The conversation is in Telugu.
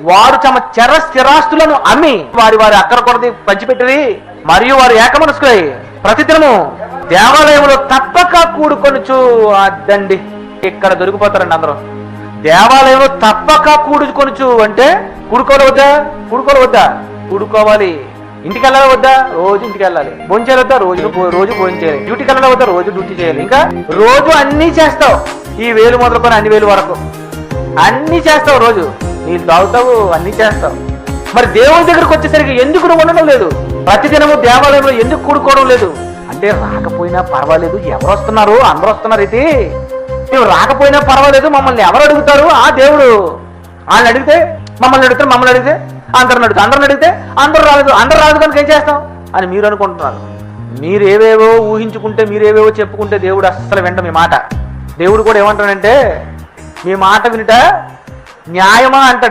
వారు తమ స్థిరాస్తులను అమ్మి వారి వారి అక్కర కొరది పంచిపెట్టిరి, మరియు వారు ఏకమనస్కులై ప్రతిదినము దేవాలయంలో తప్పక కూడుకొనుచు. అద్దండి, ఇక్కడ దొరికిపోతారండి అందరూ. దేవాలయంలో తప్పక కూడుకొనుచు అంటే కూడుకోవద్దా? కూడుకోవాలి. ఇంటికి వెళ్ళాలి వద్దా? రోజు ఇంటికి వెళ్ళాలి. భోంచేయాలి వద్దా? రోజు భోజనం చేయాలి. డ్యూటీకి వెళ్ళాలి వద్దా? రోజు డ్యూటీ చేయాలి. ఇంకా రోజు అన్నీ చేస్తావు. ఈ వేలు మొదలుకొని అన్ని వేలు వరకు అన్నీ చేస్తావు. రోజు నీళ్ళు తాగుతావు, అన్నీ చేస్తావు. మరి దేవుని దగ్గరకు వచ్చేసరికి ఎందుకు నువ్వు ఉండడం లేదు? ప్రతిదినము దేవాలయంలో ఎందుకు కూడుకోవడం లేదు? అంటే రాకపోయినా పర్వాలేదు, ఎవరు వస్తున్నారు? అందరూ వస్తున్నారు. ఇది నువ్వు రాకపోయినా పర్వాలేదు, మమ్మల్ని ఎవరు అడుగుతారు? ఆ దేవుడు. వాళ్ళని అడిగితే మమ్మల్ని అడిగితే అందరిని అడిగితే అందరూ రాలేదు కనుక ఏం చేస్తాం అని మీరు అనుకుంటున్నారు. మీరేవేవో ఊహించుకుంటే, మీరేవేవో చెప్పుకుంటే దేవుడు అస్సలు వింట మీ మాట. దేవుడు కూడా ఏమంటాడంటే, మీ మాట వినుట న్యాయమా అంటాడు.